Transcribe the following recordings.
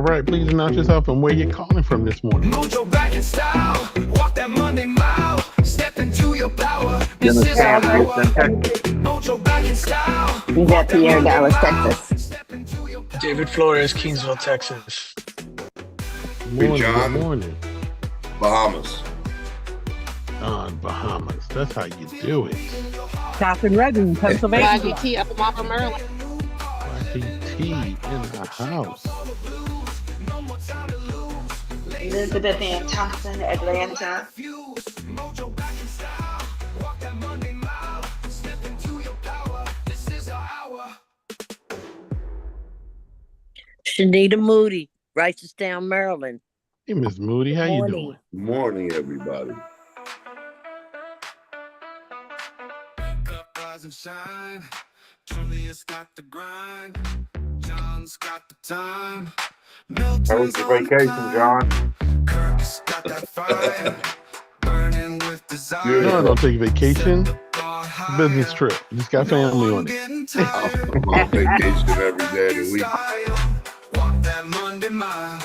right, please announce yourself and where you're calling from this morning. Mojo back in style, walk that Monday mile, step into your power. This Dennis is Cass, our Houston, hour. Texas. Mojo back in style. You got Pierre, Dallas, Texas. David Flores, Kingsville, Texas. Morning, John. good morning. Bahamas. On Bahamas. That's how you do it. Catherine Redding, Pennsylvania. YGT up in Mopper, Maryland. YGT in the house. Elizabeth Ann Thompson, Atlanta. Shanita Moody, Wrightstown, Maryland. Hey, Miss Moody, how you doing? Good morning, everybody. Rise and shine. Julius got the grind. John's got the time. How was your vacation, John? Kirk's got that fire. Burning with desire. No, I don't take a vacation. Business trip. Just got family on it. I'm on vacation every day of the week. Walk that Monday mile.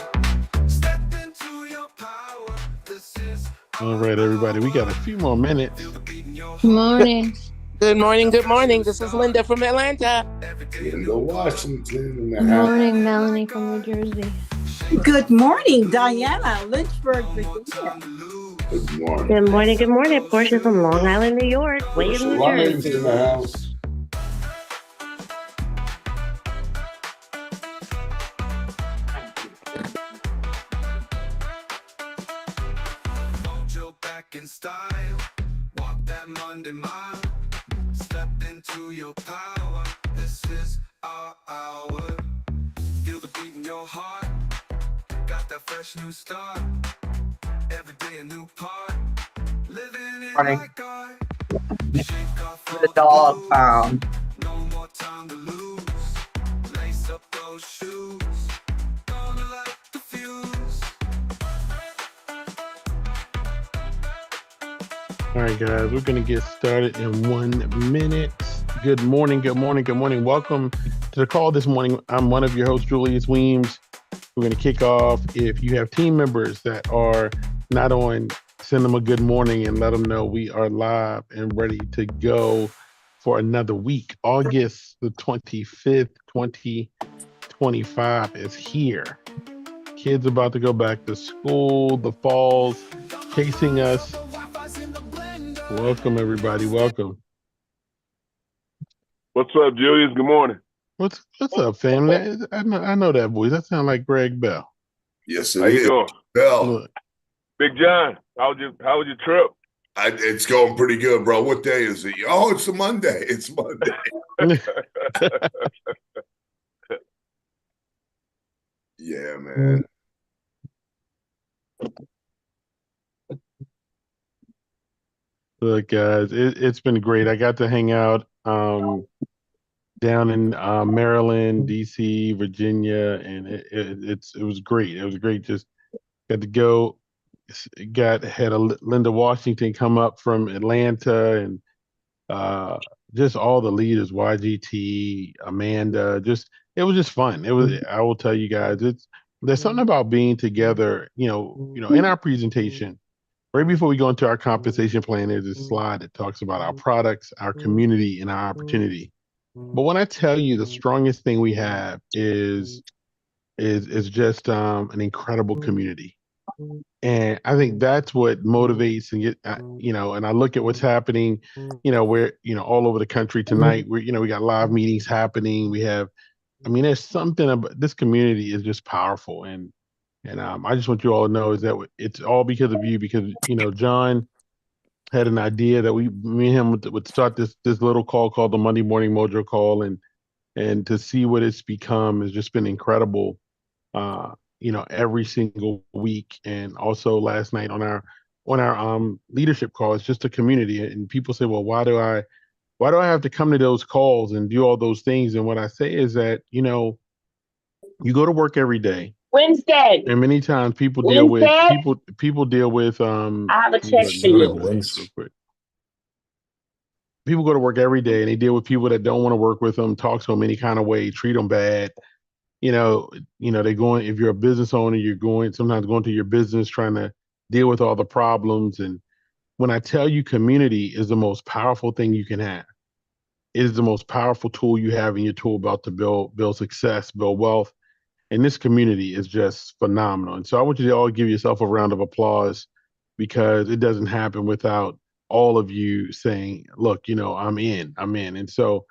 Step into your power. This is All right, everybody, we got a few more minutes. Good morning. Good morning. Good morning. This is Linda from Atlanta. Linda Washington in the Good house. morning, Melanie from New Jersey. Good morning, Diana, Lynchburg, Virginia. Good morning. Good morning, good morning. Portia from Long Island, New York. William, New Ryan's Jersey. in the house. Mojo back in style. Walk that Monday mile. Step into your power. This is our hour. Feel the beat in your heart. Got that fresh new start. Every day a new part. Living it Morning. like art. Shake off all The dog blues. pound. No more time to lose. Lace up those shoes. Gonna light the fuse. All right, guys, we're going to get started in 1 minute. Good morning, good morning, good morning. Welcome to the call this morning. I'm one of your hosts, Julius Weems. We're going to kick off. If you have team members that are not on, send them a good morning and let them know we are live and ready to go for another week. August the 25th, 2025 is here. Kids about to go back to school. The fall's chasing us. Welcome, everybody. Welcome. What's up, Julius? Good morning. What's up, family? I know that voice. That sounds like Greg Bell. Yes, How it you is. doing? Bell, Look, Big John, how was your trip? it's going pretty good, bro. What day is it? Oh, it's a Monday. It's Monday. Yeah, man. Look, guys, it's been great. I got to hang out down in Maryland, DC, Virginia, and it was great. It was great. Just got to go. Had a Linda Washington come up from Atlanta, and just all the leaders, YGT, Amanda. It was just fun. It was. I will tell you guys, there's something about being together. In our presentation. Right before we go into our compensation plan, there's a slide that talks about our products, our community, and our opportunity. But when I tell you the strongest thing we have is just an incredible community, and I think that's what motivates and and I look at what's happening, where all over the country tonight. We got live meetings happening. There's something about this community is just powerful, and I just want you all to know is that it's all because of you, because John had an idea that me and him would start this little call called the Monday Morning Mojo call, and to see what it's become has just been incredible. Every single week, and also last night on our leadership call, it's just a community, and people say, well, why do I have to come to those calls and do all those things? And what I say is that you go to work every day. Wednesday. And many times people deal with people deal with I have a check for you. People go to work every day and they deal with people that don't want to work with them, talk to them any kind of way, treat them bad. you know, they're going, if you're a business owner, you're sometimes going to your business trying to deal with all the problems. And when I tell you community is the most powerful thing you can have, it is the most powerful tool you have in your tool belt to build success, build wealth. And this community is just phenomenal. And so I want you to all give yourself a round of applause because it doesn't happen without all of you saying, look, I'm in, I'm in. And so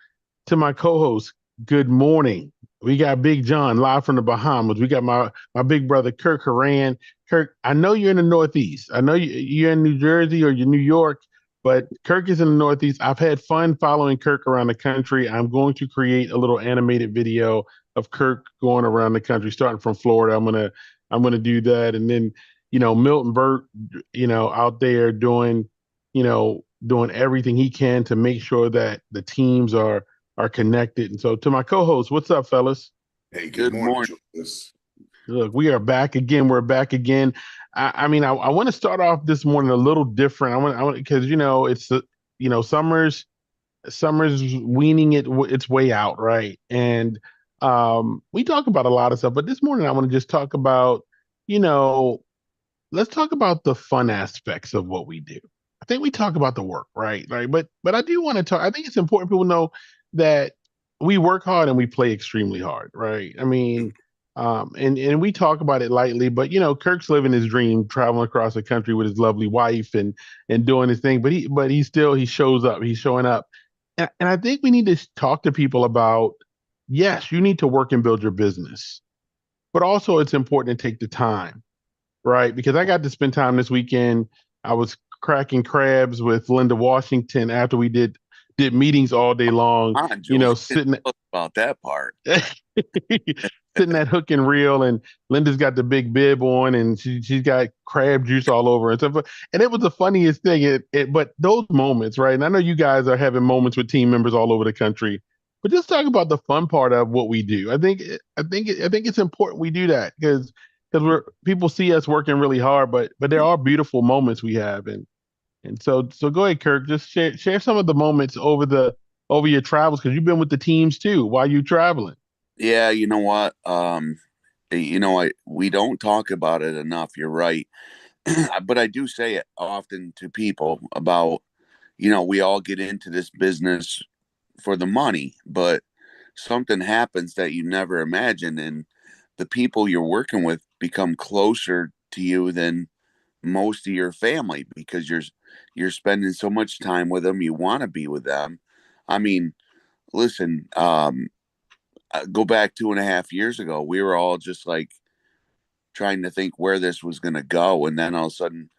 to my co-host, good morning. We got Big John live from the Bahamas. We got my big brother, Kirk Haran. Kirk, I know you're in the Northeast. I know you're in New Jersey or you're New York, but Kirk is in the Northeast. I've had fun following Kirk around the country. I'm going to create a little animated video of Kirk going around the country, starting from Florida. I'm gonna do that, and then Milton Burt, out there doing everything he can to make sure that the teams are connected. And so, to my co-host, what's up, fellas? Hey, good morning, Julius. Look, we are back again. We're back again. I mean, I want to start off this morning a little different. I want because it's summer's weaning its way out, right? And we talk about a lot of stuff, but this morning I want to just talk about, let's talk about the fun aspects of what we do. I think we talk about the work, right? Right. But I do want to talk. I think it's important people know that we work hard and we play extremely hard, right? I mean, and we talk about it lightly, but Kirk's living his dream, traveling across the country with his lovely wife and doing his thing. But he shows up. He's showing up, and I think we need to talk to people about, yes, you need to work and build your business, but also it's important to take the time, right? Because I got to spend time this weekend. I was cracking crabs with Linda Washington after we did meetings all day long. Sitting about that part. Sitting at hook and reel, and Linda's got the big bib on, and she's got crab juice all over and stuff. And it was the funniest thing. But those moments, right? And I know you guys are having moments with team members all over the country, but just talk about the fun part of what we do. I think it's important we do that because people see us working really hard, but there are beautiful moments we have, and so go ahead, Kirk, just share some of the moments over your travels because you've been with the teams too while you traveling. Yeah, you know what? We don't talk about it enough. You're right. But I do say it often to people about, we all get into this business for the money, but something happens that you never imagined. And the people you're working with become closer to you than most of your family because you're spending so much time with them. You want to be with them. I mean, listen, go back 2.5 years ago, we were all just like trying to think where this was going to go. And then all of a sudden,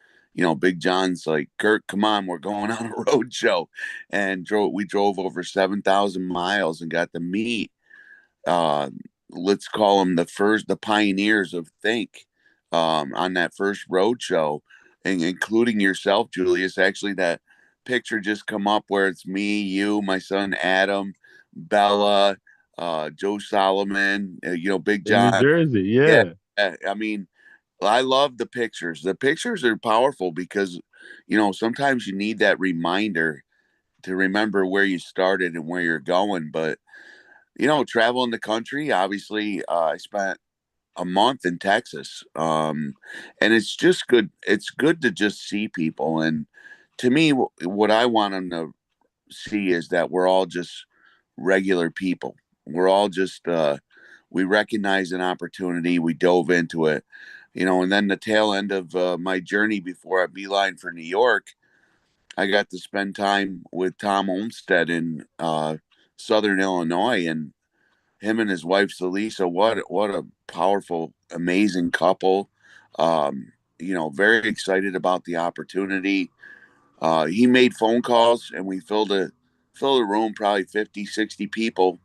Big John's like, Kirk, come on, we're going on a road show. And we drove over 7,000 miles and got to meet, let's call them the pioneers of Think on that first road show, and including yourself, Julius. Actually, that picture just come up where it's me, you, my son, Adam, Bella, Joe Solomon, Big John. In New Jersey, yeah. I mean, I love the pictures. The pictures are powerful because, sometimes you need that reminder to remember where you started and where you're going. But, traveling the country, obviously, I spent a month in Texas. And it's just good. It's good to just see people. And to me, what I want them to see is that we're all just regular people. We're all just, we recognize an opportunity. We dove into it, and then the tail end of my journey before I beeline for New York, I got to spend time with Tom Olmsted in Southern Illinois, and him and his wife, Salisa, what a powerful, amazing couple. Very excited about the opportunity. He made phone calls and we filled a room, probably 50, 60 people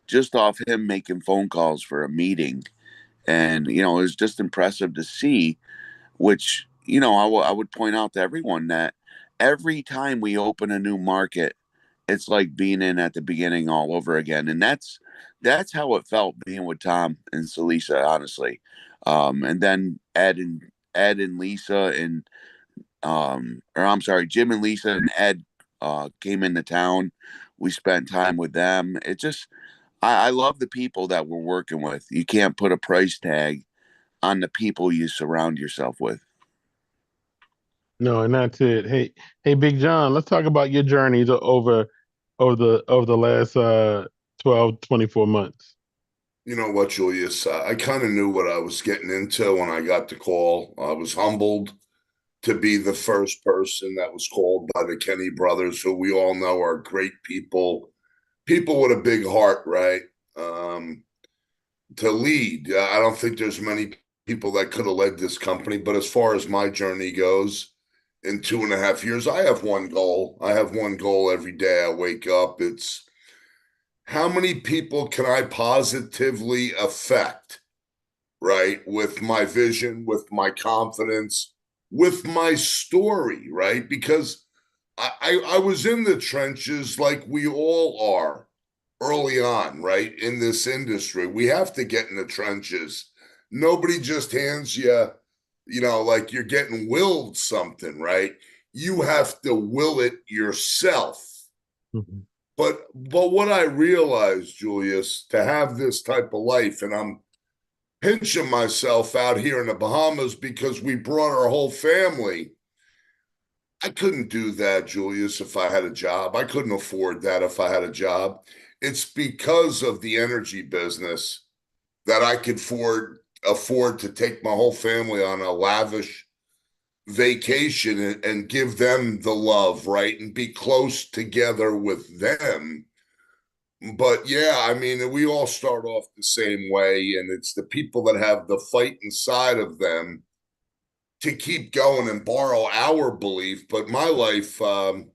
just off him making phone calls for a meeting. And, it was just impressive to see, which, I would point out to everyone that every time we open a new market, it's like being in at the beginning all over again. And that's how it felt being with Tom and Salisa, honestly. And then Ed and Lisa and, or I'm sorry, Jim and Lisa and Ed came into town. We spent time with them. It just, I love the people that we're working with. You can't put a price tag on the people you surround yourself with. No, and that's it. Hey, Big John, let's talk about your journeys over the last 12, 24 months. You know what, Julius? I kind of knew what I was getting into when I got the call. I was humbled to be the first person that was called by the Kenny brothers, who we all know are great people with a big heart, right? To lead. I don't think there's many people that could have led this company, but as far as my journey goes, in 2.5 years, I have one goal. I have one goal every day I wake up. It's how many people can I positively affect, right? With my vision, with my confidence, with my story, right? Because I was in the trenches like we all are early on, right? In this industry, we have to get in the trenches. Nobody just hands you, like you're getting willed something, right? You have to will it yourself. Mm-hmm. But what I realized, Julius, to have this type of life, and I'm pinching myself out here in the Bahamas because we brought our whole family. I couldn't do that, Julius, if I had a job. I couldn't afford that if I had a job. It's because of the energy business that I could afford to take my whole family on a lavish vacation and give them the love, right? And be close together with them. But yeah, I mean, we all start off the same way, and it's the people that have the fight inside of them to keep going and borrow our belief. But my life, I'm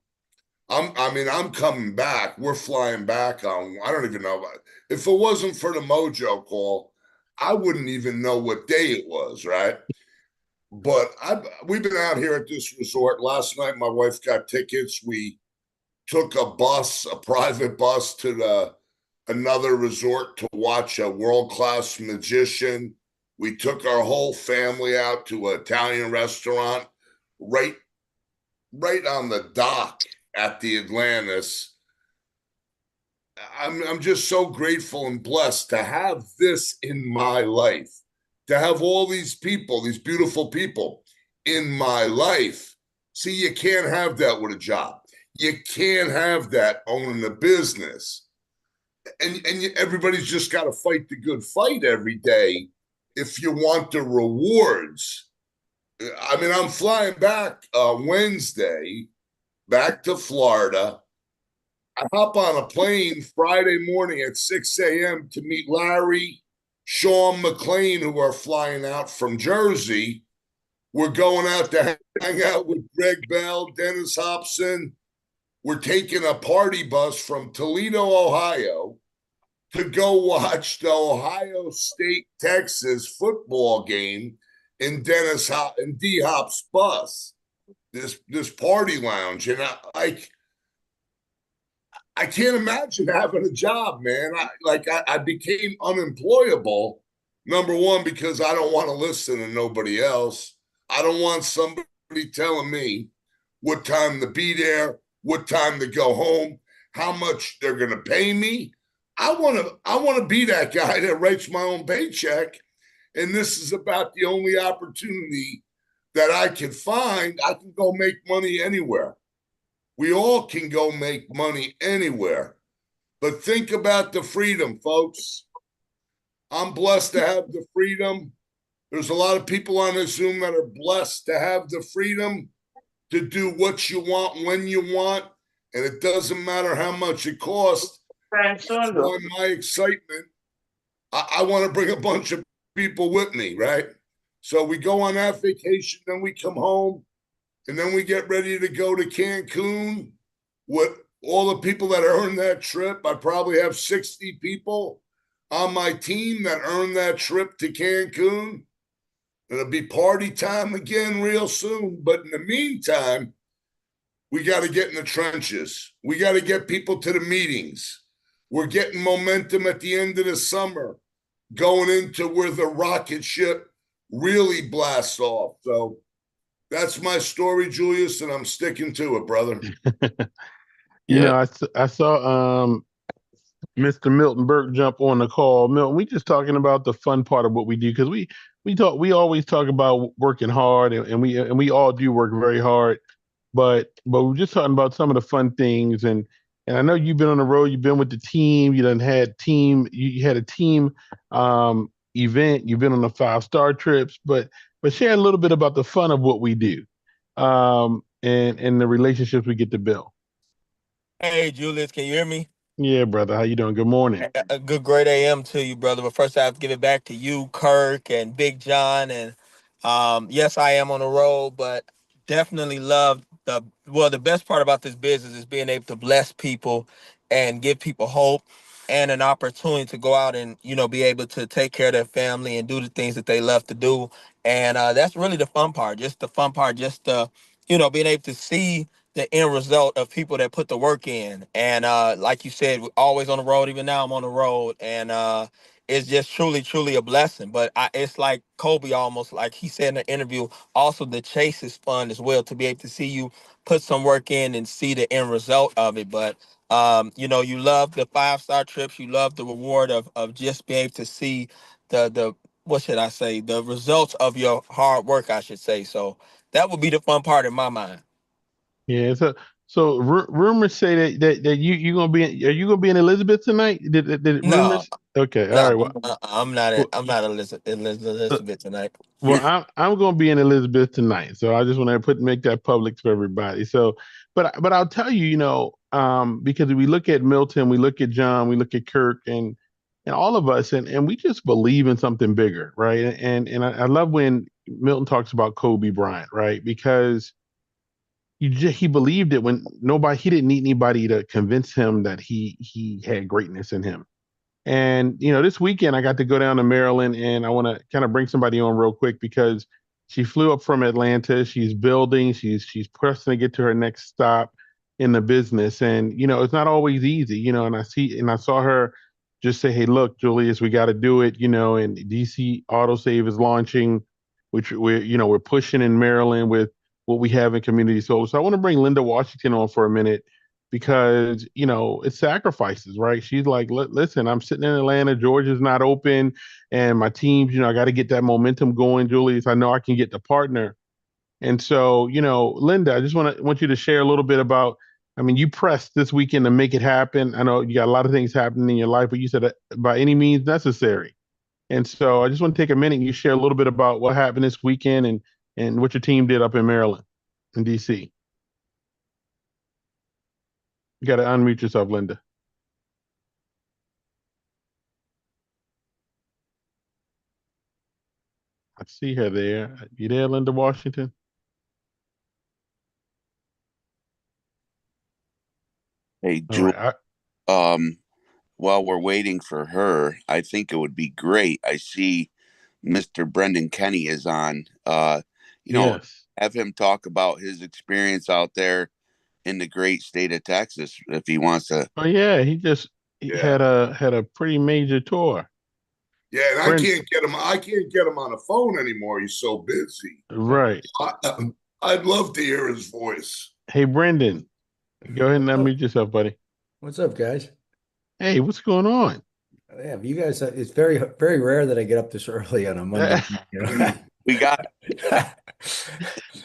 coming back. We're flying back on. I don't even know if it wasn't for the Mojo call, I wouldn't even know what day it was, right? But we've been out here at this resort. Last night, my wife got tickets. We took a private bus to another resort to watch a world-class magician. We took our whole family out to an Italian restaurant right on the dock at the Atlantis. I'm just so grateful and blessed to have this in my life, to have all these people, these beautiful people in my life. See, you can't have that with a job. You can't have that owning a business. And everybody's just got to fight the good fight every day if you want the rewards. I mean, I'm flying back Wednesday, back to Florida. I hop on a plane Friday morning at 6 a.m. to meet Larry, Sean McLean, who are flying out from Jersey. We're going out to hang out with Greg Bell, Dennis Hobson. We're taking a party bus from Toledo, Ohio, to go watch the Ohio State Texas football game in D Hop's bus. This party lounge, and I can't imagine having a job, man. I became unemployable. Number one, because I don't want to listen to nobody else. I don't want somebody telling me what time to be there, what time to go home, how much they're going to pay me. I want to be that guy that writes my own paycheck. And this is about the only opportunity that I can find. I can go make money anywhere. We all can go make money anywhere. But think about the freedom, folks. I'm blessed to have the freedom. There's a lot of people on this Zoom that are blessed to have the freedom to do what you want when you want. And it doesn't matter how much it costs. That's why my excitement, I want to bring a bunch of people with me, right? So we go on that vacation, then we come home, and then we get ready to go to Cancun with all the people that earned that trip. I probably have 60 people on my team that earned that trip to Cancun. It'll be party time again real soon. But in the meantime, we got to get in the trenches. We got to get people to the meetings. We're getting momentum at the end of the summer, going into where the rocket ship really blasts off. So that's my story, Julius, and I'm sticking to it, brother. I saw Mr. Milton Burke jump on the call. Milton, we just talking about the fun part of what we do because we always talk about working hard and we all do work very hard, but we're just talking about some of the fun things and I know you've been on the road, you've been with the team, you done had team, you had a team event, you've been on the 5-star trips, but share a little bit about the fun of what we do, and the relationships we get to build. Hey, Julius, can you hear me? Yeah, brother, how you doing? Good morning. A good great AM to you, brother. But first, I have to give it back to you, Kirk, and Big John. And yes, I am on the road, but definitely love the best part about this business is being able to bless people and give people hope and an opportunity to go out and be able to take care of their family and do the things that they love to do. And that's really the fun part. Just the fun part, just being able to see the end result of people that put the work in. And like you said, we're always on the road. Even now I'm on the road. And it's just truly, truly a blessing. But it's like Kobe, almost like he said in the interview, also the chase is fun as well, to be able to see you put some work in and see the end result of it. But you love the 5-star trips, you love the reward of just being able to see the what should I say, the results of your hard work, I should say. So that would be the fun part in my mind. Yeah, so rumors say that you gonna be are you gonna be in Elizabeth tonight? Did No, rumors? Okay, all no, right. Well, I'm not. well, I'm not uh, Elizabeth tonight. well, I'm gonna be in Elizabeth tonight, so I just want to make that public to everybody. So, but I'll tell you, because we look at Milton, we look at John, we look at Kirk, and all of us, and we just believe in something bigger, right? And I love when Milton talks about Kobe Bryant, right? Because he believed it when he didn't need anybody to convince him that he had greatness in him. And this weekend I got to go down to Maryland, and I want to kind of bring somebody on real quick because she flew up from Atlanta. She's building, she's pressing to get to her next stop in the business. And it's not always easy, and I saw her just say, "Hey, look, Julius, we got to do it," and DC AutoSave is launching, which we're pushing in Maryland with what we have in community solar. So I want to bring Linda Washington on for a minute because it's sacrifices, right? She's like, listen, I'm sitting in Atlanta, Georgia's not open, and my teams, I got to get that momentum going, Julius. I know I can get the partner. And so, Linda, I just want you to share a little bit about, I mean, you pressed this weekend to make it happen. I know you got a lot of things happening in your life, but you said by any means necessary. And so I just want to take a minute and you share a little bit about what happened this weekend and what your team did up in Maryland and DC. You got to unmute yourself, Linda. I see her there. You there, Linda Washington? Hey, All right. while we're waiting for her, I think it would be great. I see Mr. Brendan Kenny is on. Yes. Have him talk about his experience out there in the great state of Texas if he wants to. Oh yeah, he had a pretty major tour. Yeah, and Brent, I can't get him on the phone anymore. He's so busy. right. I'd love to hear his voice. Hey, Brendan, go ahead and unmute yourself, buddy. What's up, guys? Hey, what's going on? Yeah, you guys, it's very, very rare that I get up this early on a Monday. We got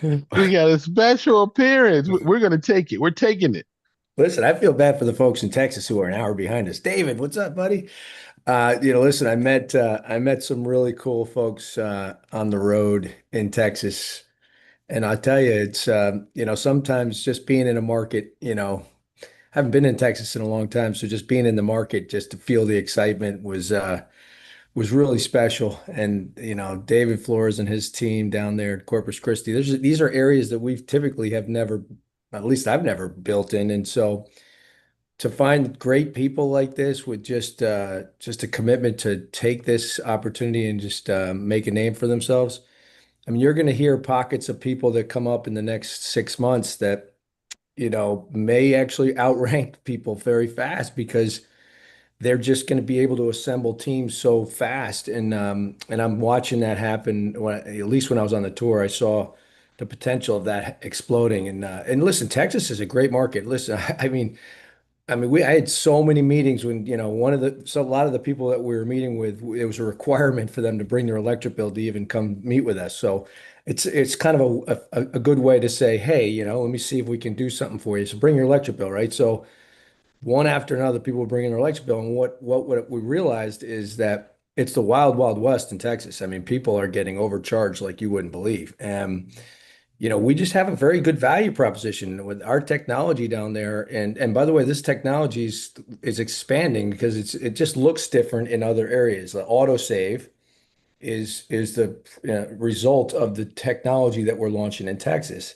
we got a special appearance. We're going to take it. We're taking it. Listen, I feel bad for the folks in Texas who are an hour behind us. David, what's up, buddy? Listen, I met some really cool folks on the road in Texas, and I'll tell you, it's sometimes just being in a market, I haven't been in Texas in a long time, so just being in the market, just to feel the excitement was really special. And David Flores and his team down there at Corpus Christi, these are areas that we've typically have never, at least I've never built in, and so to find great people like this with just a commitment to take this opportunity and just make a name for themselves. I mean, you're going to hear pockets of people that come up in the next 6 months that may actually outrank people very fast because they're just going to be able to assemble teams so fast. And I'm watching that happen. At least when I was on the tour, I saw the potential of that exploding. And listen, Texas is a great market. Listen, I mean, I mean, I had so many meetings when, a lot of the people that we were meeting with, it was a requirement for them to bring their electric bill to even come meet with us. So it's kind of a good way to say, hey, let me see if we can do something for you. So bring your electric bill, right? So one after another, people were bringing their electric bill. And what we realized is that it's the wild, wild west in Texas. I mean, people are getting overcharged like you wouldn't believe. And we just have a very good value proposition with our technology down there. And by the way, this technology is expanding because it just looks different in other areas. The AutoSave is the result of the technology that we're launching in Texas.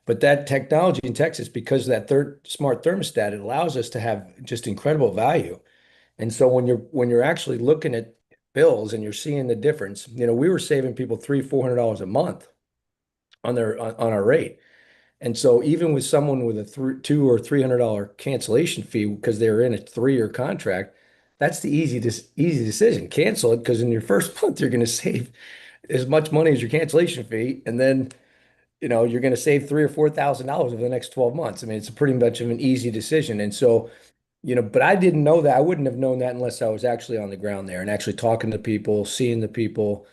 But that technology in Texas, because of that third smart thermostat, it allows us to have just incredible value. And so when you're actually looking at bills and you're seeing the difference, we were saving people $300-400 a month on our rate. And so even with someone with a $200 or $300 cancellation fee because they were in a 3-year contract, that's the easy decision. Cancel it because in your first month you're going to save as much money as your cancellation fee, and then you're going to save $3,000 or $4,000 over the next 12 months. I mean, it's pretty much of an easy decision. And so but I didn't know that. I wouldn't have known that unless I was actually on the ground there and actually talking to people, seeing the people.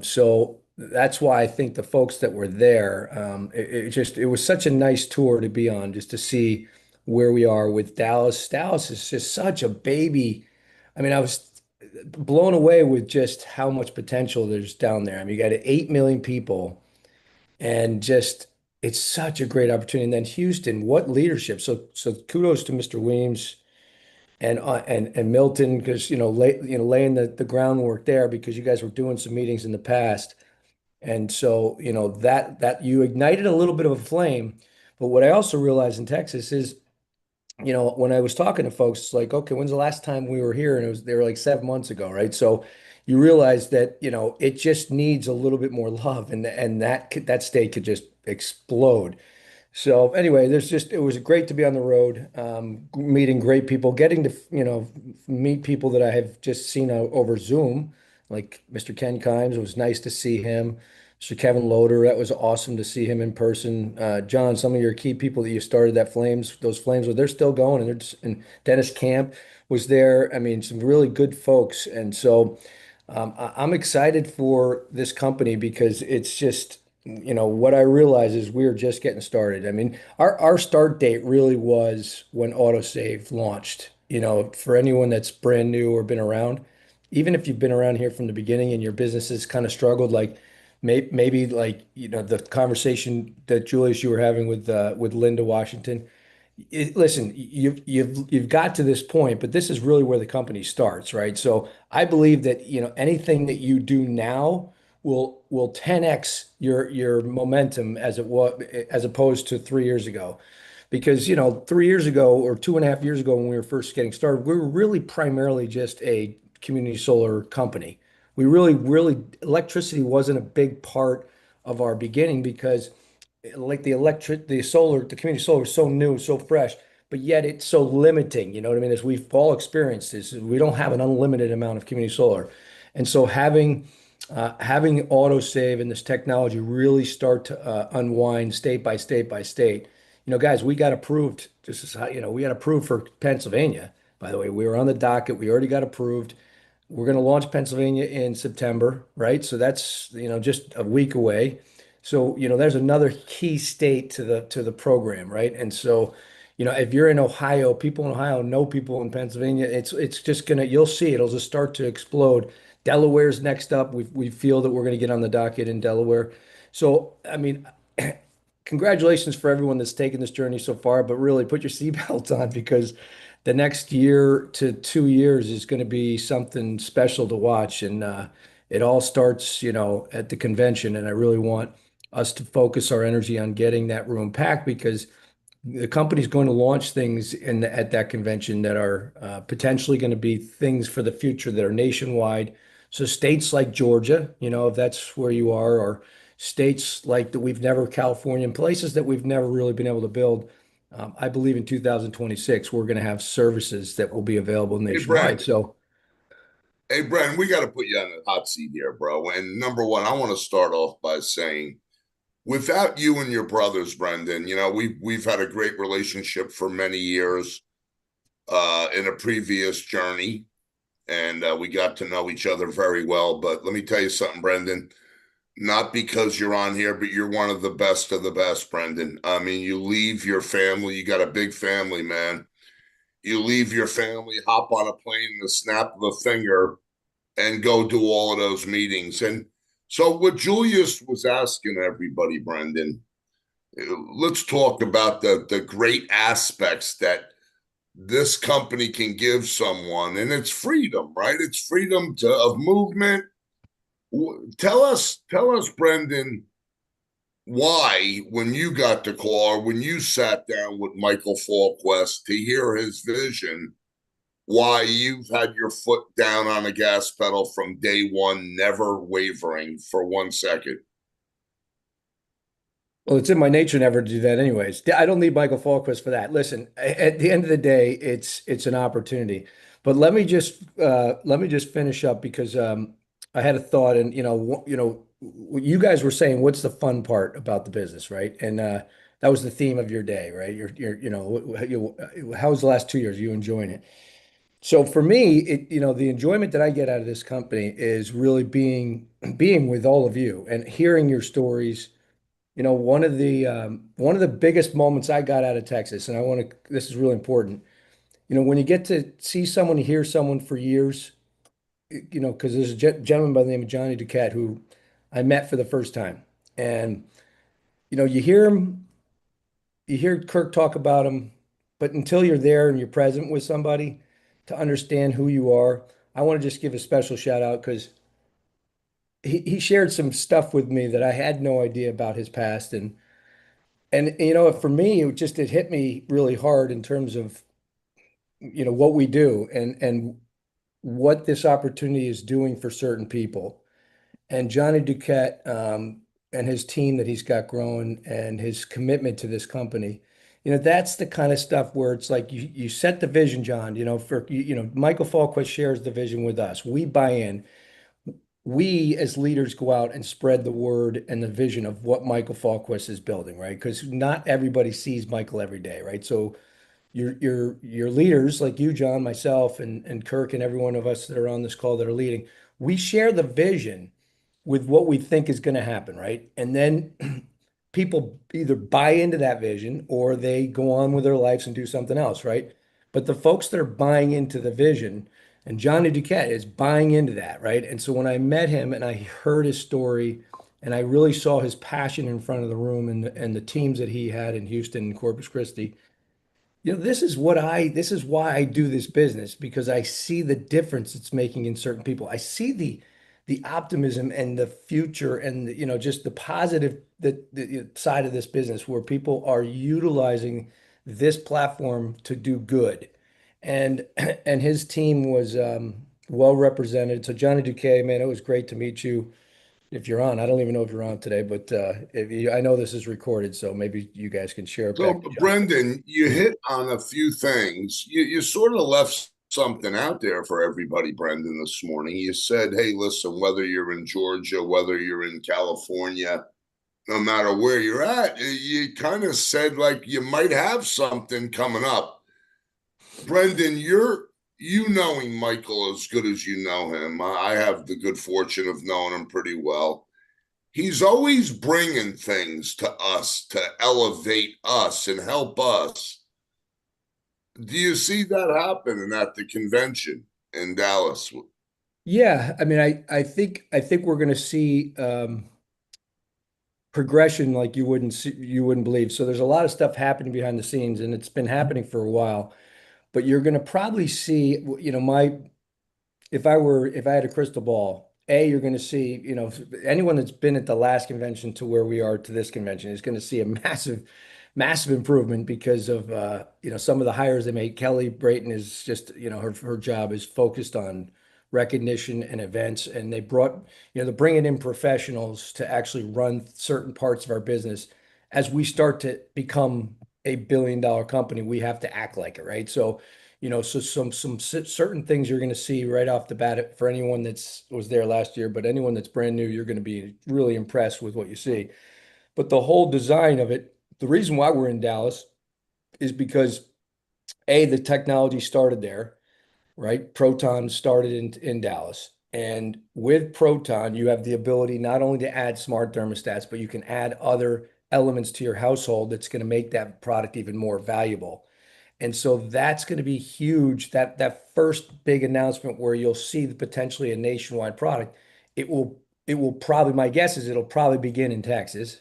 So that's why I think the folks that were there, it was such a nice tour to be on, just to see where we are with Dallas. Dallas is just such a baby. I mean, I was blown away with just how much potential there's down there. I mean, you got 8 million people and just it's such a great opportunity. And then Houston, what leadership. So kudos to Mr. Weems and Milton, because laying the groundwork there, because you guys were doing some meetings in the past. And so, that you ignited a little bit of a flame. But what I also realized in Texas is, when I was talking to folks, it's like, okay, when's the last time we were here? And they were like 7 months ago, right? So you realize that, it just needs a little bit more love, and that state could just explode. So anyway, it was great to be on the road, meeting great people, getting to, meet people that I have just seen over Zoom, like Mr. Ken Kimes. It was nice to see him. Mr. Kevin Loader, that was awesome to see him in person. John, some of your key people that you started those flames with, they're still going, and and Dennis Camp was there. I mean, some really good folks. And so I'm excited for this company because it's just, what I realize is we're just getting started. I mean, our start date really was when AutoSave launched. For anyone that's brand new or been around, even if you've been around here from the beginning and your business has kind of struggled, like maybe like, the conversation that Julius, you were having with Linda Washington. Listen, you've got to this point, but this is really where the company starts, right? So I believe that anything that you do now will 10x your momentum as opposed to 3 years ago. Because 3 years ago or 2.5 years ago when we were first getting started, we were really primarily just a community solar company. We really electricity wasn't a big part of our beginning because like the community solar is so new, so fresh, but yet it's so limiting. You know what I mean? As we've all experienced this, we don't have an unlimited amount of community solar. And so having AutoSave and this technology really start to unwind state by state by state. Guys, we got approved, just as how, we got approved for Pennsylvania. By the way, we were on the docket. We already got approved. We're going to launch Pennsylvania in September, right? So that's, just a week away. So, there's another key state to the program, right? And so, if you're in Ohio, people in Ohio know people in Pennsylvania. It's just you'll see it'll just start to explode. Delaware's next up. We feel that we're going to get on the docket in Delaware. So, I mean, congratulations for everyone that's taken this journey so far, but really put your seatbelts on because the next year to 2 years is going to be something special to watch. And it all starts, at the convention. And I really want us to focus our energy on getting that room packed because the company's going to launch things at that convention that are potentially going to be things for the future that are nationwide. So states like Georgia, if that's where you are, or states like that California, and places that we've never really been able to build. I believe in 2026, we're going to have services that will be available nationwide. Hey, Brandon, we got to put you on the hot seat here, bro. And number one, I want to start off by saying, without you and your brothers, Brendan, we've had a great relationship for many years. in a previous journey, and we got to know each other very well. But let me tell you something, Brendan. Not because you're on here, but you're one of the best, Brendan. I mean, you leave your family. You got a big family, man. You leave your family, hop on a plane in the snap of a finger, and go do all of those meetings. And so, what Julius was asking everybody, Brendan, let's talk about the great aspects that this company can give someone, and it's freedom, right? It's freedom of movement. Tell us, Brendan, why, when you got the call, or when you sat down with Michael Falquest to hear his vision, why you've had your foot down on the gas pedal from day one, never wavering for 1 second. Well, it's in my nature never to do that anyways. I don't need Michael Falquist for that. Listen, at the end of the day, it's an opportunity. But let me just finish up because I had a thought, and you guys were saying what's the fun part about the business, right? And that was the theme of your day, right? How was the last 2 years? You enjoying it? So for me, the enjoyment that I get out of this company is really being with all of you and hearing your stories. One of the biggest moments I got out of Texas, and this is really important. When you get to see someone, hear someone for years, because there's a gentleman by the name of Johnny Duquette who I met for the first time. And, you hear him, you hear Kirk talk about him, but until you're there and you're present with somebody to understand who you are, I want to just give a special shout out because he shared some stuff with me that I had no idea about his past. And for me, it hit me really hard in terms of, what we do and what this opportunity is doing for certain people. And Johnny Duquette, and his team that he's got growing and his commitment to this company, that's the kind of stuff where it's like you set the vision, John, Michael Falquist shares the vision with us. We buy in. We as leaders go out and spread the word and the vision of what Michael Falquist is building, right? Because not everybody sees Michael every day, right? So your leaders like you, John, myself, and Kirk, and every one of us that are on this call that are leading, we share the vision with what we think is going to happen, right? And then people either buy into that vision or they go on with their lives and do something else, right? But the folks that are buying into the vision, and Johnny Duquette is buying into that, right? And so when I met him and I heard his story and I really saw his passion in front of the room and the teams that he had in Houston and Corpus Christi, this is why I do this business, because I see the difference it's making in certain people. I see the optimism and the future and just the positive the side of this business where people are utilizing this platform to do good. And and his team was well represented. So Johnny Duque, man, it was great to meet you. If you're on, I don't even know if you're on today, but I know this is recorded, so maybe you guys can share it So, back to John. Brendan, you hit on a few things. You sort of left something out there for everybody, Brendan, this morning. You said, hey, listen, whether you're in Georgia, whether you're in California, no matter where you're at, you kind of said like you might have something coming up. Brendan, you knowing Michael as good as you know him, I have the good fortune of knowing him pretty well. He's always bringing things to us to elevate us and help us. Do you see that happening at the convention in Dallas? Yeah, I mean, I think we're going to see progression like you wouldn't believe. So there's a lot of stuff happening behind the scenes, and it's been happening for a while. But you're going to probably see, if I had a crystal ball, you're going to see, anyone that's been at the last convention to where we are to this convention is going to see a massive improvement because of, some of the hires they made. Kelly Brayton is just, her job is focused on recognition and events. And they're bringing in professionals to actually run certain parts of our business. As we start to become a billion-dollar company, we have to act like it, right? So, so some certain things you're going to see right off the bat for anyone was there last year, but anyone that's brand new, you're going to be really impressed with what you see. But the whole design of it, the reason why we're in Dallas is because the technology started there, right? Proton started in Dallas. And with Proton, you have the ability not only to add smart thermostats, but you can add other elements to your household that's going to make that product even more valuable. And so that's going to be huge. That first big announcement where you'll see potentially a nationwide product, it will probably, my guess is it'll probably begin in Texas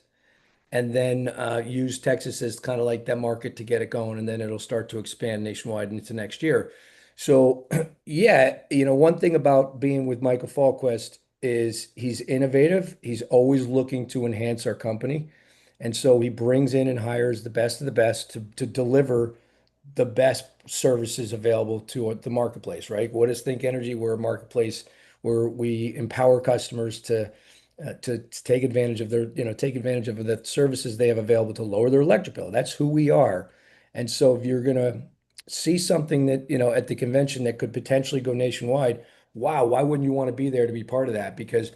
and then use Texas as kind of like that market to get it going, and then it'll start to expand nationwide into next year. So, yeah, one thing about being with Michael Falquist is he's innovative. He's always looking to enhance our company. And so he brings in and hires the best of the best to deliver the best services available to the marketplace, right? What is Think Energy? We're a marketplace where we empower customers to take advantage of take advantage of the services they have available to lower their electric bill. That's who we are. And so if you're gonna see something that, at the convention that could potentially go nationwide, wow, why wouldn't you want to be there to be part of that? Because,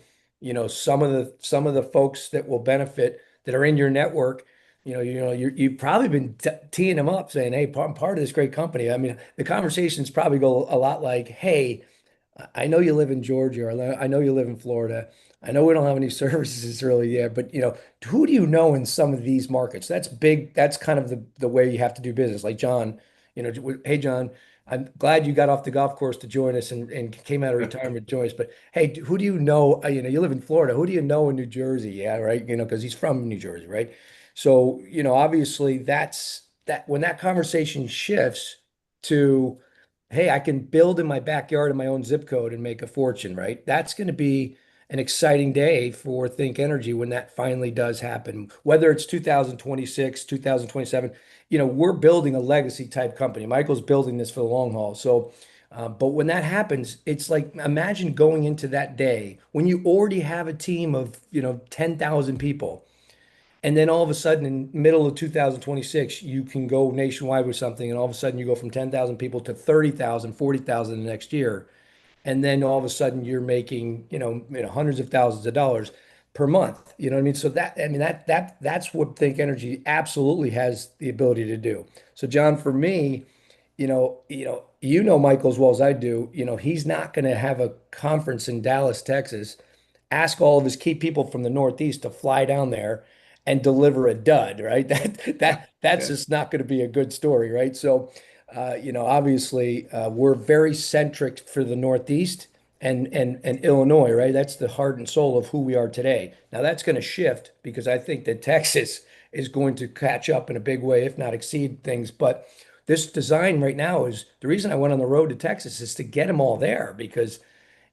some of the folks that will benefit that are in your network, you've probably been teeing them up saying, hey, I'm part of this great company. I mean, the conversations probably go a lot like, hey, I know you live in Georgia, or I know you live in Florida. I know we don't have any services really yet, but who do you know in some of these markets? That's big. That's kind of the way you have to do business. Like John, hey John, I'm glad you got off the golf course to join us and came out of retirement to join us. But hey, who do you know? You live in Florida. Who do you know in New Jersey? Yeah, right. Because he's from New Jersey, right? So, obviously that when that conversation shifts to, hey, I can build in my backyard in my own zip code and make a fortune, right? That's going to be an exciting day for Think Energy when that finally does happen. Whether it's 2026, 2027, we're building a legacy type company. Michael's building this for the long haul. So, but when that happens, it's like, imagine going into that day when you already have a team of, 10,000 people. And then all of a sudden, in middle of 2026, you can go nationwide with something, and all of a sudden you go from 10,000 people to 30,000, 40,000 the next year. And then all of a sudden you're making, hundreds of thousands of dollars per month. You know what I mean? So that's what Think Energy absolutely has the ability to do. So John, for me, Michael as well as I do, he's not going to have a conference in Dallas, Texas, ask all of his key people from the Northeast to fly down there and deliver a dud, right? That's just not going to be a good story, right? So, obviously, we're very centric for the Northeast and Illinois, right? That's the heart and soul of who we are today. Now that's going to shift because I think that Texas is going to catch up in a big way, if not exceed things. But this design right now is the reason I went on the road to Texas is to get them all there because,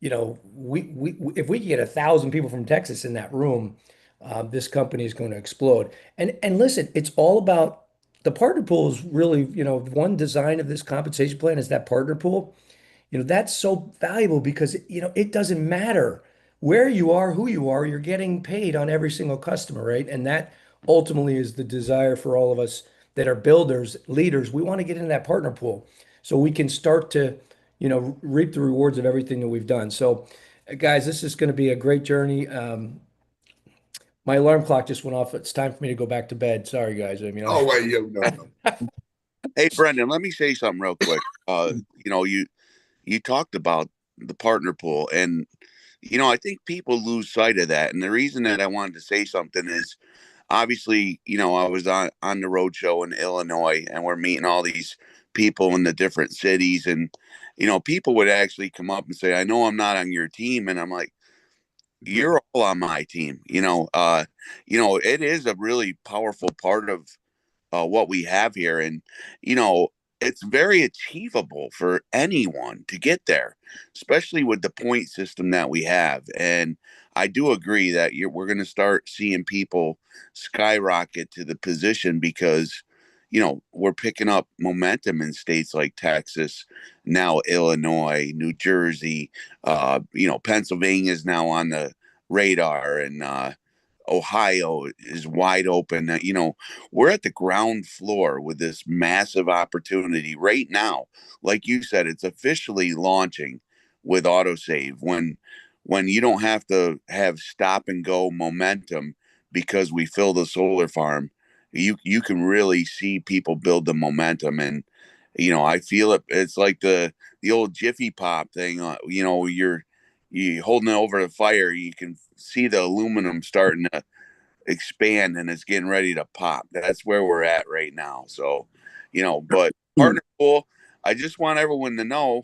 we if we can get 1,000 people from Texas in that room, this company is going to explode. And listen, it's all about the partner pool is really, one design of this compensation plan is that partner pool. That's so valuable because, it doesn't matter where you are, who you are, you're getting paid on every single customer, right? And that ultimately is the desire for all of us that are builders, leaders. We want to get into that partner pool so we can start to, reap the rewards of everything that we've done. So, guys, this is going to be a great journey. My alarm clock just went off. It's time for me to go back to bed. Sorry, guys. I mean, Oh, wait, no. Hey, Brendan, let me say something real quick. You talked about the partner pool, and I think people lose sight of that. And the reason that I wanted to say something is, obviously, I was on the road show in Illinois, and we're meeting all these people in the different cities, and people would actually come up and say, "I know I'm not on your team," and I'm like, you're all on my team. It is a really powerful part of what we have here. And, it's very achievable for anyone to get there, especially with the point system that we have. And I do agree that we're going to start seeing people skyrocket to the position because, we're picking up momentum in states like Texas, now Illinois, New Jersey, Pennsylvania is now on the radar, and Ohio is wide open. We're at the ground floor with this massive opportunity right now. Like you said, it's officially launching with AutoSave when you don't have to have stop and go momentum because we fill the solar farm. You can really see people build the momentum, and I feel it. It's like the old Jiffy Pop thing. You holding it over the fire, you can see the aluminum starting to expand and it's getting ready to pop. That's where we're at right now. So, but partner pool, I just want everyone to know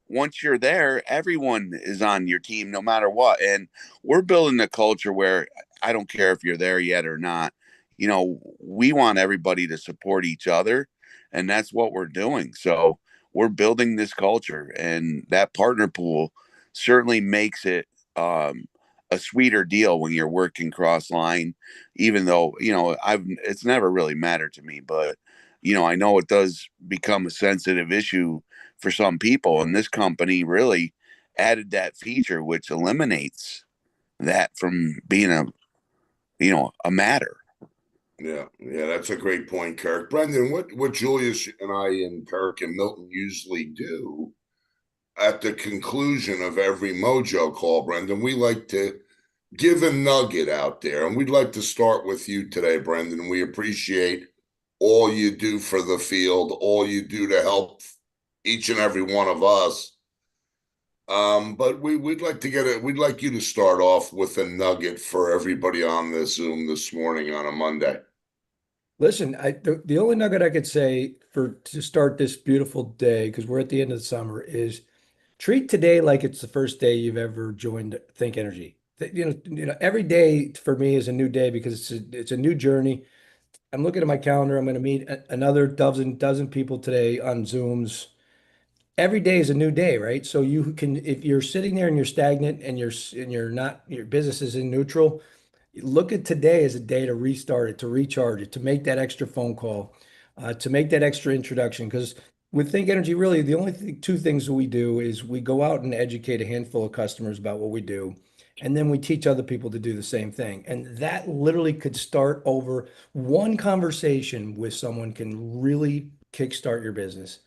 once you're there, everyone is on your team no matter what. And we're building a culture where I don't care if you're there yet or not. We want everybody to support each other, and that's what we're doing. So we're building this culture, and that partner pool certainly makes it a sweeter deal when you're working cross line, even though, it's never really mattered to me, but I know it does become a sensitive issue for some people, and this company really added that feature which eliminates that from being a matter. Yeah, that's a great point, Kirk. Brendan, what Julius and I and Kirk and Milton usually do at the conclusion of every Mojo call, Brendan, we like to give a nugget out there. And we'd like to start with you today, Brendan. We appreciate all you do for the field, all you do to help each and every one of us. But we'd like you to start off with a nugget for everybody on this Zoom this morning on a Monday. Listen, the only nugget I could say to start this beautiful day, because we're at the end of the summer, is treat today like it's the first day you've ever joined Think Energy. Every day for me is a new day because it's a new journey. I'm looking at my calendar. I'm going to meet another dozen people today on Zooms. Every day is a new day, right? So you can, if you're sitting there and you're stagnant and you're not, your business is in neutral, look at today as a day to restart it, to recharge it, to make that extra phone call, to make that extra introduction. Because with Think Energy, really, the only two things we do is we go out and educate a handful of customers about what we do. And then we teach other people to do the same thing. And that literally could start over one conversation with someone can really kickstart your business.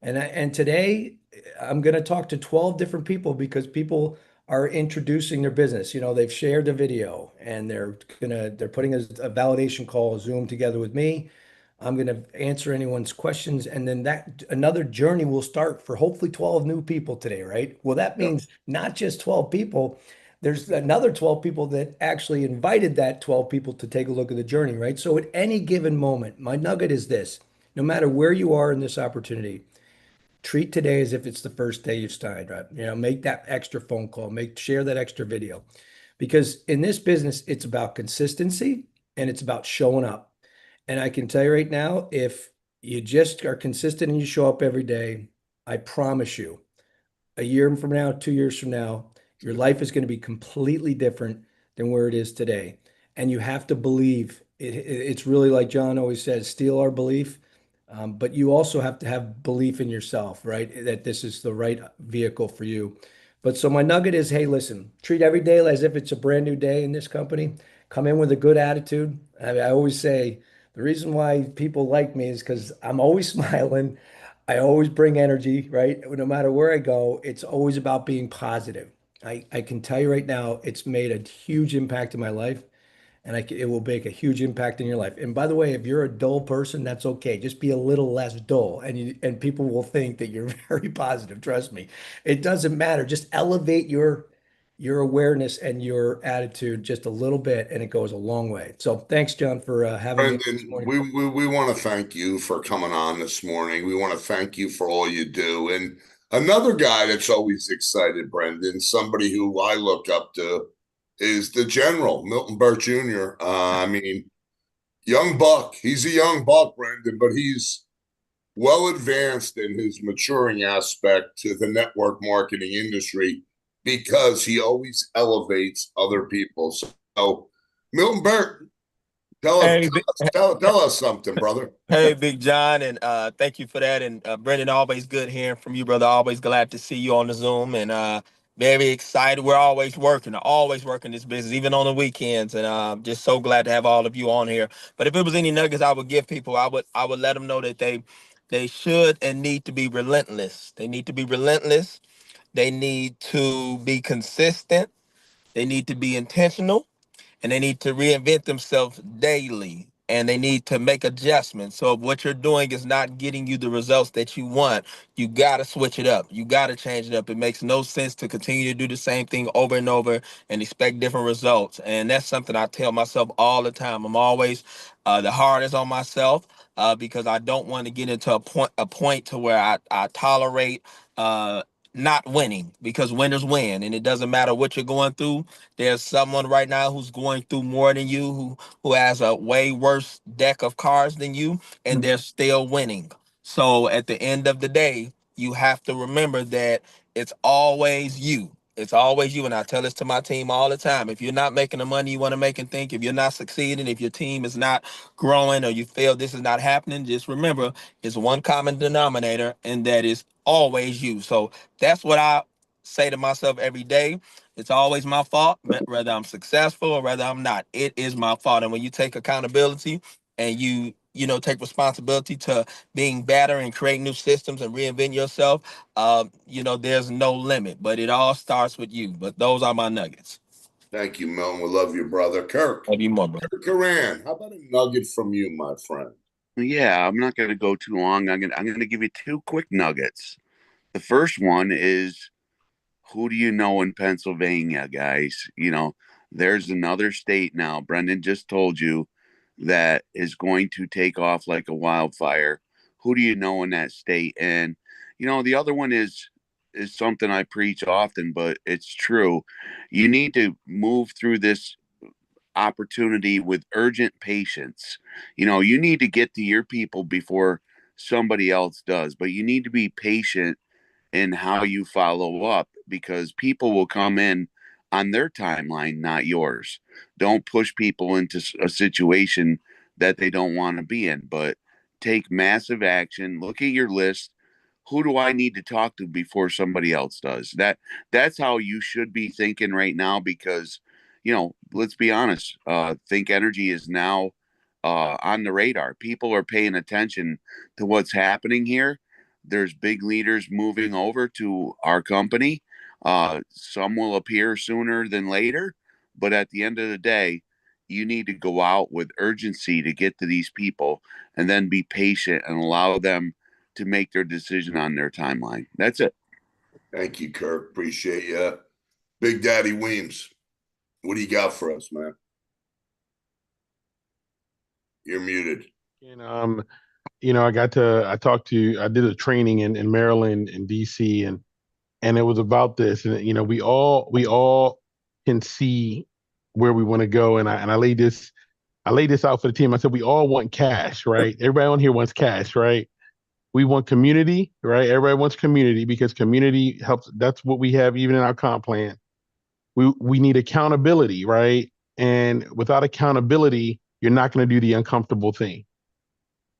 And today I'm going to talk to 12 different people because people are introducing their business. They've shared the video and they're putting a validation call, Zoom together with me. I'm going to answer anyone's questions, and then that another journey will start for hopefully 12 new people today, right? Well, that means not just 12 people. There's another 12 people that actually invited that 12 people to take a look at the journey, right? So at any given moment, my nugget is this: no matter where you are in this opportunity, treat today as if it's the first day you've started, right? Make that extra phone call, share that extra video. Because in this business, it's about consistency and it's about showing up. And I can tell you right now, if you just are consistent and you show up every day, I promise you, a year from now, 2 years from now, your life is going to be completely different than where it is today. And you have to believe it's really like John always says, steal our belief. But you also have to have belief in yourself, right? That this is the right vehicle for you. But so my nugget is, hey, listen, treat every day as if it's a brand new day in this company. Come in with a good attitude. I always say the reason why people like me is because I'm always smiling. I always bring energy, right? No matter where I go, it's always about being positive. I can tell you right now, it's made a huge impact in my life, and it will make a huge impact in your life. And by the way, if you're a dull person, that's okay. Just be a little less dull, and people will think that you're very positive. Trust me, it doesn't matter. Just elevate your awareness and your attitude just a little bit, and it goes a long way. So thanks, John, for having me this Brendan, morning. we want to thank you for coming on this morning. We want to thank you for all you do. And another guy that's always excited, Brendan, somebody who I look up to, is the General, Milton Burt Jr. I mean, young buck. He's a young buck, Brendan, but he's well advanced in his maturing aspect to the network marketing industry because he always elevates other people. So, Milton Burt, tell Hey, us something, brother. hey, Big John, and thank you for that. And Brendan, always good hearing from you, brother. Always glad to see you on the Zoom, and very excited. We're always working this business, even on the weekends, and just so glad to have all of you on here. But if it was any nuggets I would give people, I would let them know that they should and need to be relentless. They need to be relentless. They need to be consistent. They need to be intentional, and they need to reinvent themselves daily. and they need to make adjustments. So if what you're doing is not getting you the results that you want, you got to switch it up. You got to change it up. It makes no sense to continue to do the same thing over and over and expect different results. And that's something I tell myself all the time. I'm always the hardest on myself because I don't want to get into a point to where I tolerate not winning, because winners win, and it doesn't matter what you're going through. There's someone right now who's going through more than you, who has a way worse deck of cards than you, and they're still winning. So at the end of the day, you have to remember that it's always you. It's always you. And I tell this to my team all the time. If you're not making the money you want to make and think, if you're not succeeding, if your team is not growing, or you feel this is not happening, just remember it's one common denominator, and that is always you. So that's what I say to myself every day. It's always my fault, whether I'm successful or whether I'm not. It is my fault. And when you take accountability and you take responsibility to being better and create new systems and reinvent yourself, there's no limit. But it all starts with you. But those are my nuggets. Thank you, Milton. We love you, brother. Kirk. Love you more, bro. Kirk Karan, how about a nugget from you, my friend? Yeah, I'm not going to go too long. I'm going to give you two quick nuggets. The first one is, who do you know in Pennsylvania, guys? There's another state now, Brendan just told you, that is going to take off like a wildfire. Who do you know in that state? And, the other one is something I preach often, but it's true. You need to move through this opportunity with urgent patience. You need to get to your people before somebody else does, but you need to be patient in how you follow up, because people will come in on their timeline, not yours. Don't push people into a situation that they don't want to be in, but take massive action. Look at your list. Who do I need to talk to before somebody else does? That's how you should be thinking right now, because let's be honest, Think Energy is now on the radar. People are paying attention to what's happening here. There's big leaders moving over to our company. Some will appear sooner than later, but at the end of the day, you need to go out with urgency to get to these people, and then be patient and allow them to make their decision on their timeline. That's it. Thank you, Kirk. Appreciate you. Big Daddy Weems, what do you got for us, man? You're muted. And I did a training in Maryland and DC, and it was about this. And we all can see where we want to go. And I laid this out for the team. I said, we all want cash, right? Everybody on here wants cash, right? We want community, right? Everybody wants community, because community helps. That's what we have even in our comp plan. We need accountability, right? And without accountability, you're not going to do the uncomfortable thing.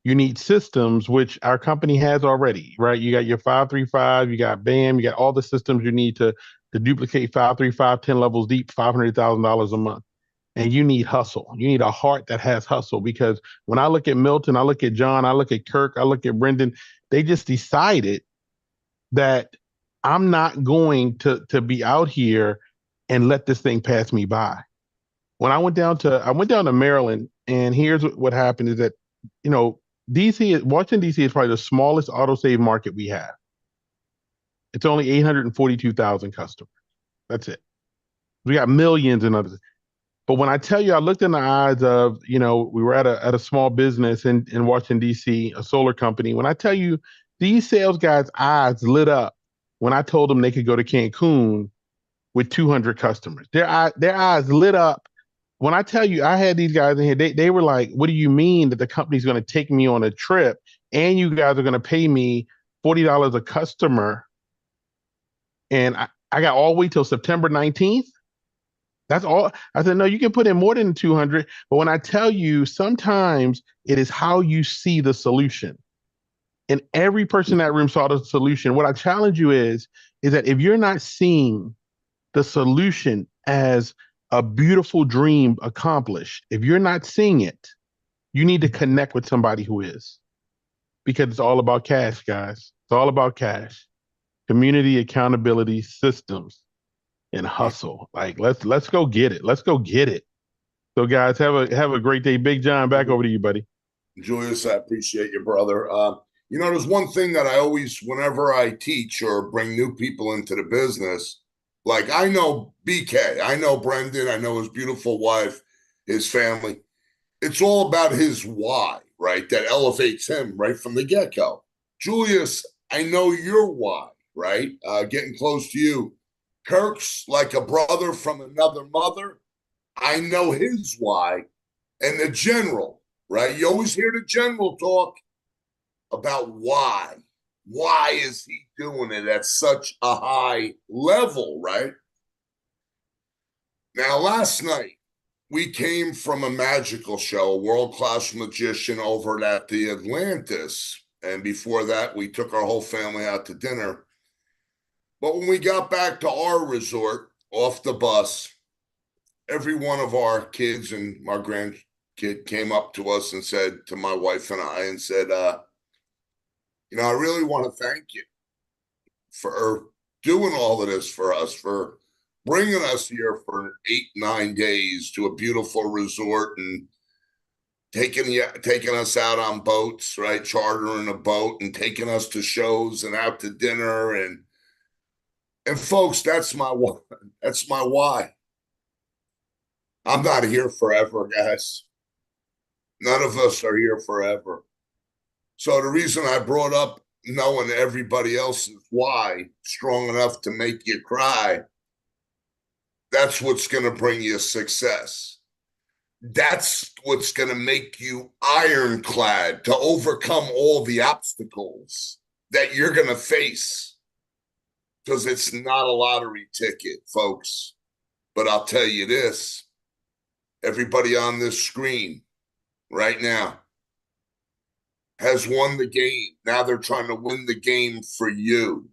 You need systems, which our company has already, right? You got your 535, you got BAM, you got all the systems you need to duplicate 535, 10 levels deep, $500,000 a month. And you need hustle. You need a heart that has hustle, because when I look at Milton, I look at John, I look at Kirk, I look at Brendan, they just decided that I'm not going to be out here and let this thing pass me by. When I went down to Maryland, and here's what happened is that, Washington, D.C. is probably the smallest AutoSave market we have. It's only 842,000 customers. That's it. We got millions and others. But when I tell you, I looked in the eyes of, we were at a small business in Washington, D.C., a solar company. When I tell you, these sales guys' eyes lit up when I told them they could go to Cancun with 200 customers. Their eyes lit up. When I tell you, I had these guys in here, they were like, what do you mean that the company's going to take me on a trip and you guys are going to pay me $40 a customer? And I got all the way till September 19th. That's all. I said, no, you can put in more than 200. But when I tell you, sometimes it is how you see the solution. And every person in that room saw the solution. What I challenge you is that if you're not seeing the solution as a beautiful dream accomplished, if you're not seeing it, you need to connect with somebody who is. Because it's all about cash, guys. It's all about cash. Community, accountability, systems, and hustle. Like, let's go get it. Let's go get it. So guys, have a great day. Big John, back over to you, buddy. Julius, I appreciate you, brother. There's one thing that I always, whenever I teach or bring new people into the business, like I know BK, I know Brendan, I know his beautiful wife, his family. It's all about his why, right? That elevates him right from the get-go. Julius, I know your why, right? Getting close to you. Kirk's like a brother from another mother. I know his why. And the general, right? You always hear the general talk about why. Why is he doing it at such a high level, right? Now, last night, we came from a magical show, a world-class magician over at the Atlantis. And before that, we took our whole family out to dinner. But when we got back to our resort, off the bus, every one of our kids and our grandkid came up to us and said, to my wife and I, and said, I really want to thank you for doing all of this for us, for bringing us here for 8-9 days to a beautiful resort and taking us out on boats, right? Chartering a boat and taking us to shows and out to dinner. And folks, that's my why. That's my why. I'm not here forever, guys. None of us are here forever. So the reason I brought up knowing everybody else's why strong enough to make you cry, that's what's going to bring you success. That's what's going to make you ironclad to overcome all the obstacles that you're going to face. Because it's not a lottery ticket, folks. But I'll tell you this, everybody on this screen right now has won the game. Now they're trying to win the game for you.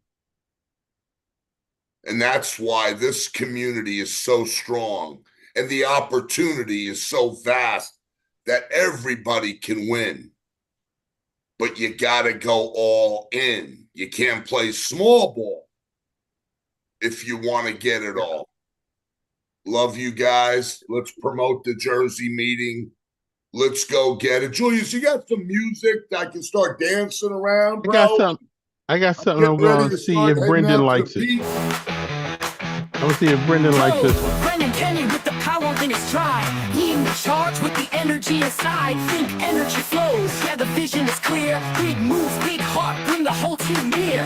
And that's why this community is so strong and the opportunity is so vast that everybody can win. But you got to go all in. You can't play small ball if you want to get it all. Love you guys. Let's promote the Jersey meeting. Let's go get it. Julius, you got some music that I can start dancing around, bro? I got something I'm going to see if Brendan likes it. I'm going to see if Brendan likes this one. Brendan Kenny with the power in his stride, leading the charge with the energy inside. Think energy flows, yeah, the vision is clear. Big moves, big heart, bring the whole team near.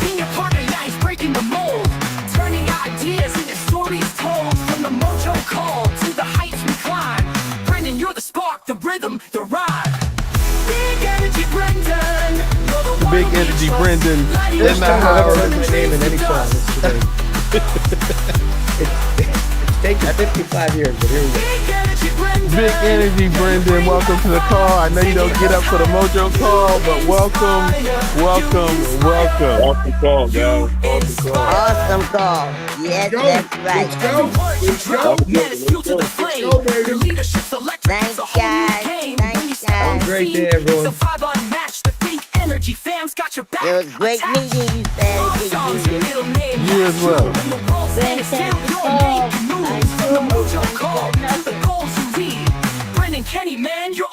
Being a partner, yeah, he's breaking the mold, turning ideas into stories told. From the Mojo call to the heights we climb, Brendan, you're the spark, the rhythm, the rhyme. Big energy Brendan, Big energy Brendan in the house. My name in any song it's taken 55 years, but here we go. Big energy Brendan, welcome to the call. I know you don't get up for the Mojo call, but welcome. Awesome call, guys. Awesome call. Awesome call. Yes, that's right. Let's go. Thanks, guys. Thanks, Have a great day, everyone. It was great meeting you, Saturday. You as well. Brendan Kenny, man, you're